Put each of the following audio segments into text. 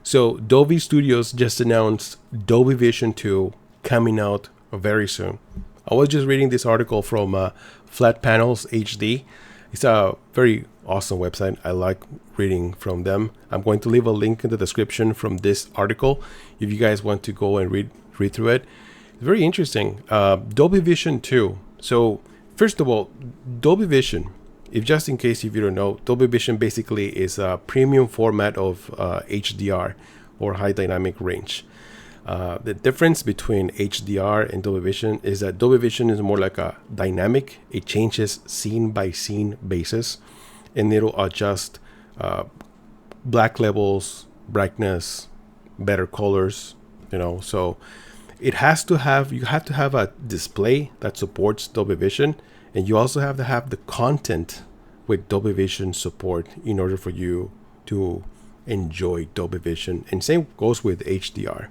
So Dolby Studios just announced Dolby Vision 2 coming out very soon. I was just reading this article from Flat Panels HD. It's a very awesome website. I like reading from them. I'm going to leave a link in the description from this article if you guys want to go and read through it. It's very interesting. Dolby Vision 2. So first of all, Dolby Vision, if just in case if you don't know, Dolby Vision basically is a premium format of HDR or high dynamic range. The difference between HDR and Dolby Vision is that Dolby Vision is more like a dynamic. It changes scene by scene basis, and it'll adjust black levels, brightness, better colors, so you have to have a display that supports Dolby Vision, and you also have to have the content with Dolby Vision support in order for you to enjoy Dolby Vision. And same goes with HDR.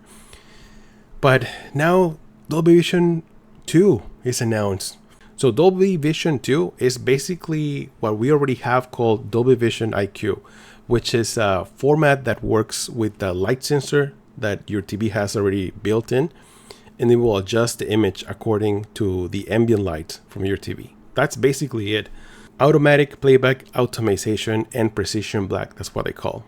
But now Dolby Vision 2 is announced. So Dolby Vision 2 is basically what we already have called Dolby Vision IQ, which is a format that works with the light sensor that your TV has already built in, and it will adjust the image according to the ambient light from your TV. That's basically it. Automatic playback optimization and precision black, that's what they call.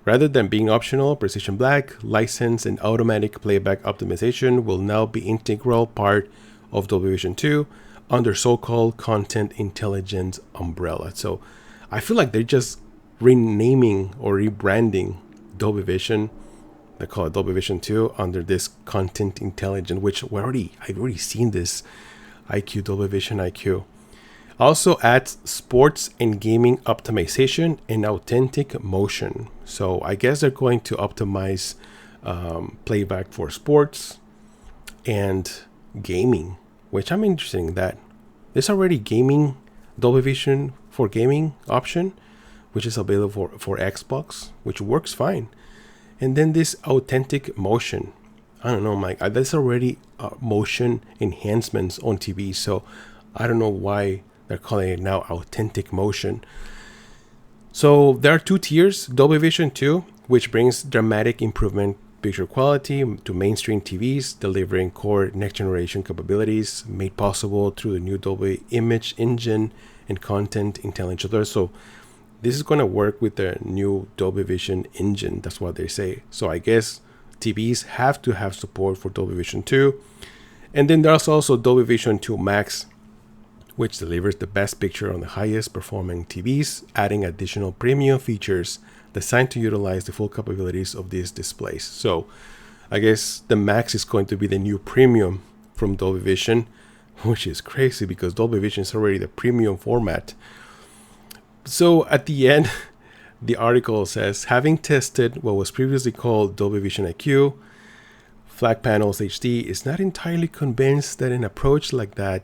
Rather than being optional, precision black, license, and automatic playback optimization will now be integral part of Dolby Vision 2 under so-called content intelligence umbrella. So I feel like they're just renaming or rebranding Dolby Vision. They call it Dolby Vision 2 under this content intelligence, which I've already seen this IQ, Dolby Vision IQ. Also adds sports and gaming optimization and authentic motion. So I guess they're going to optimize playback for sports and gaming, which I'm interested in that. There's already gaming, Dolby Vision for gaming option, which is available for Xbox, which works fine. And then this authentic motion. I don't know, Mike. There's already motion enhancements on TV, so I don't know why they're calling it now authentic motion. So there are two tiers, Dolby Vision 2, which brings dramatic improvement picture quality to mainstream TVs, delivering core next generation capabilities made possible through the new Dolby image engine and content intelligence. So this is going to work with the new Dolby Vision engine. That's what they say. So I guess TVs have to have support for Dolby Vision 2. And then there's also Dolby Vision 2 Max, which delivers the best picture on the highest performing TVs, adding additional premium features designed to utilize the full capabilities of these displays. So I guess the Max is going to be the new premium from Dolby Vision, which is crazy because Dolby Vision is already the premium format. So at the end, the article says, having tested what was previously called Dolby Vision IQ, Flat Panels HD is not entirely convinced that an approach like that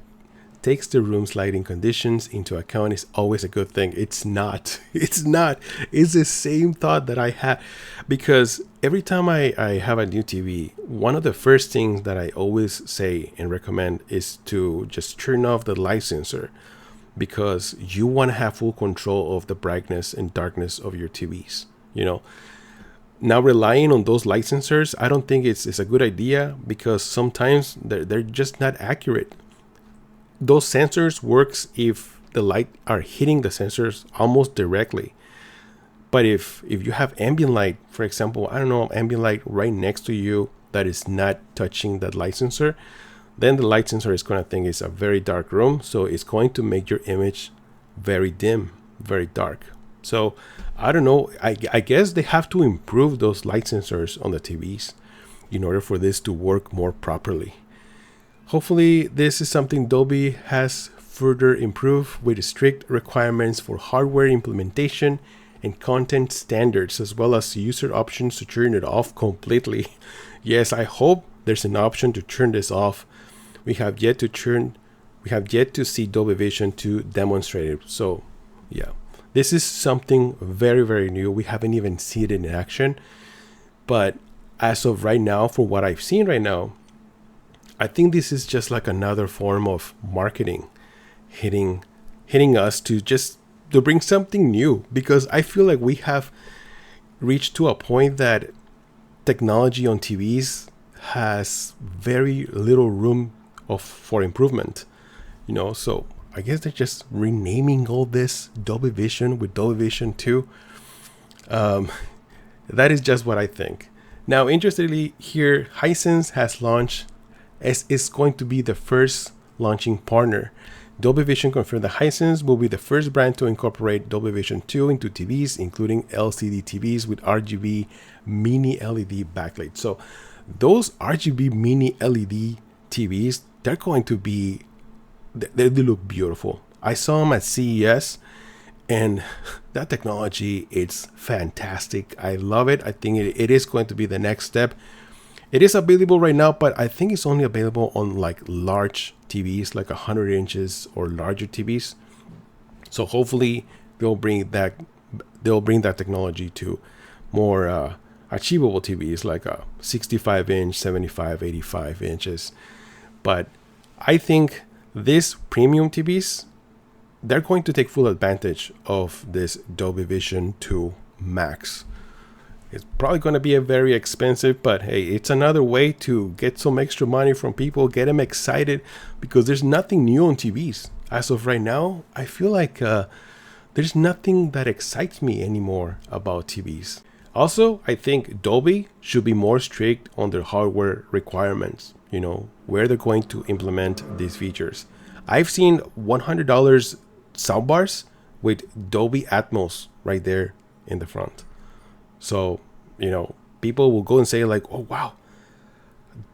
takes the room's lighting conditions into account is always a good thing. It's not. It's not. It's the same thought that I had, because every time I have a new TV, one of the first things that I always say and recommend is to just turn off the light sensor, because you want to have full control of the brightness and darkness of your TVs. Now relying on those light sensors, I don't think it's a good idea, because sometimes they're just not accurate. Those sensors works if the light are hitting the sensors almost directly. But if you have ambient light, for example, ambient light right next to you that is not touching that light sensor, then the light sensor is going to think it's a very dark room. So it's going to make your image very dim, very dark. So I don't know. I guess they have to improve those light sensors on the TVs in order for this to work more properly. Hopefully, this is something Dolby has further improved with strict requirements for hardware implementation and content standards, as well as user options to turn it off completely. Yes, I hope there's an option to turn this off. We have yet to see Dolby Vision 2 demonstrated. So, yeah, this is something very, very new. We haven't even seen it in action. But as of right now, for what I've seen right now, I think this is just like another form of marketing hitting us to bring something new, because I feel like we have reached to a point that technology on TVs has very little room for improvement, so I guess they're just renaming all this Dolby Vision with Dolby Vision 2. That is just what I think. Now, interestingly, here Hisense has launched, as is going to be the first launching partner. Dolby Vision confirmed that Hisense will be the first brand to incorporate Dolby Vision 2 into TVs, including LCD TVs with RGB mini LED backlight. So those RGB mini LED TVs, they're going to be, they look beautiful. I saw them at CES, and that technology, it's fantastic. I love it. I think it is going to be the next step. It is available right now, but I think it's only available on like large TVs, like 100 inches or larger TVs. So hopefully they'll bring that technology to more achievable TVs, like a 65 inch, 75, 85 inches. But I think these premium TVs, they're going to take full advantage of this Dolby Vision 2 Max. It's probably going to be a very expensive, but hey, it's another way to get some extra money from people, get them excited, because there's nothing new on TVs. As of right now, I feel like there's nothing that excites me anymore about TVs. Also, I think Dolby should be more strict on their hardware requirements, where they're going to implement these features. I've seen $100 soundbars with Dolby Atmos right there in the front. So, people will go and say like, oh, wow,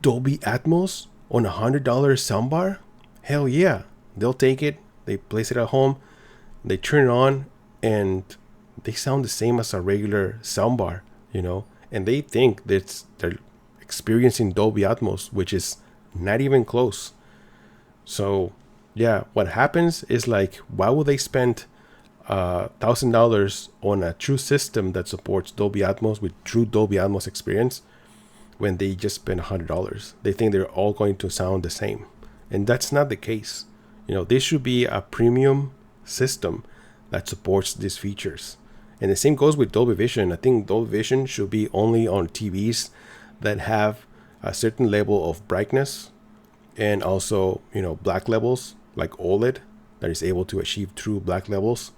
Dolby Atmos on $100 soundbar? Hell yeah. They'll take it. They place it at home. They turn it on and they sound the same as a regular soundbar, and they think that they're experiencing Dolby Atmos, which is not even close. So, yeah, what happens is like, why would they spend $1,000 on a true system that supports Dolby Atmos with true Dolby Atmos experience when they just spend $100? They think they're all going to sound the same, and that's not the case. This should be a premium system that supports these features. And the same goes with Dolby Vision. I think Dolby Vision should be only on TVs that have a certain level of brightness and also, black levels, like OLED, that is able to achieve true black levels.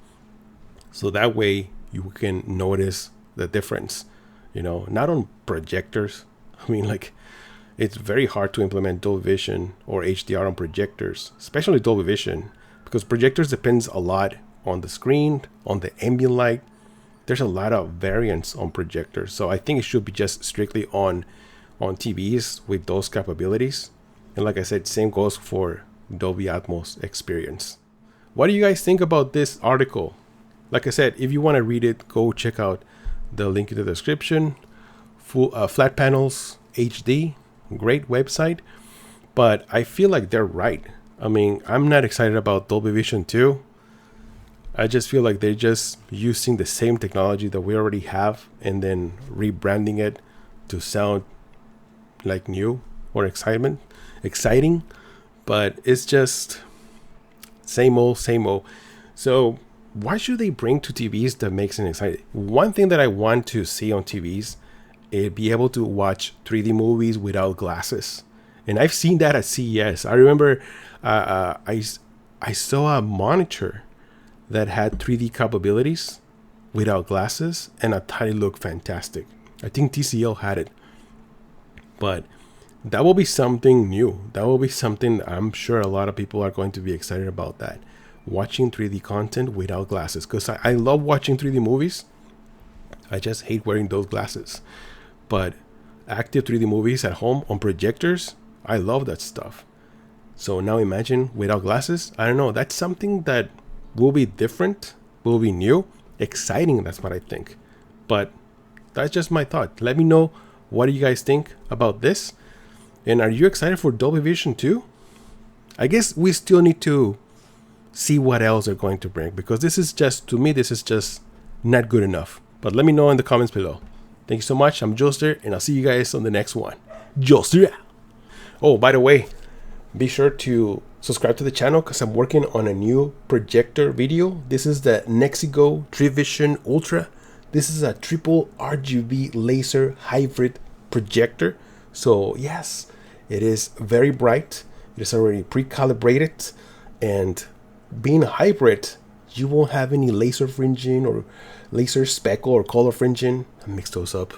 So that way you can notice the difference, not on projectors. I mean, like, it's very hard to implement Dolby Vision or HDR on projectors, especially Dolby Vision, because projectors depends a lot on the screen, on the ambient light. There's a lot of variance on projectors. So I think it should be just strictly on TVs with those capabilities. And like I said, same goes for Dolby Atmos experience. What do you guys think about this article? Like I said, if you want to read it, go check out the link in the description. Full Flat Panels HD, great website. But I feel like they're right. I mean, I'm not excited about Dolby Vision 2. I just feel like they're just using the same technology that we already have and then rebranding it to sound like new or exciting. But it's just same old. So why should they bring to TVs that makes it exciting? One thing that I want to see on TVs is be able to watch 3D movies without glasses. And I've seen that at CES. I remember I saw a monitor that had 3D capabilities without glasses, and I thought it looked fantastic. I think TCL had it. But that will be something new. That will be something I'm sure a lot of people are going to be excited about, that. Watching 3D content without glasses. Because I love watching 3D movies. I just hate wearing those glasses. But active 3D movies at home on projectors, I love that stuff. So now imagine without glasses. I don't know. That's something that will be different, will be new, exciting. That's what I think. But that's just my thought. Let me know, what do you guys think about this? And are you excited for Dolby Vision 2? I guess we still need to see what else they're going to bring, because this is just, to me, this is just not good enough. But let me know in the comments below. Thank you so much. I'm Joester, and I'll see you guys on the next one. Joester. Oh, by the way, be sure to subscribe to the channel because I'm working on a new projector video. This is the Nexigo 3Vision Ultra. This is a triple RGB laser hybrid projector. So yes, it is very bright. It is already pre-calibrated, and being a hybrid, you won't have any laser fringing or laser speckle or color fringing. I mixed those up.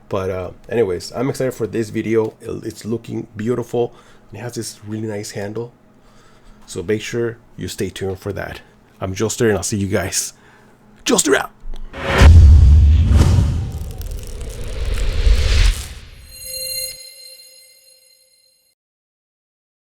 But anyways, I'm excited for this video. It's looking beautiful. It has this really nice handle. So make sure you stay tuned for that. I'm Joster, and I'll see you guys. Joster out!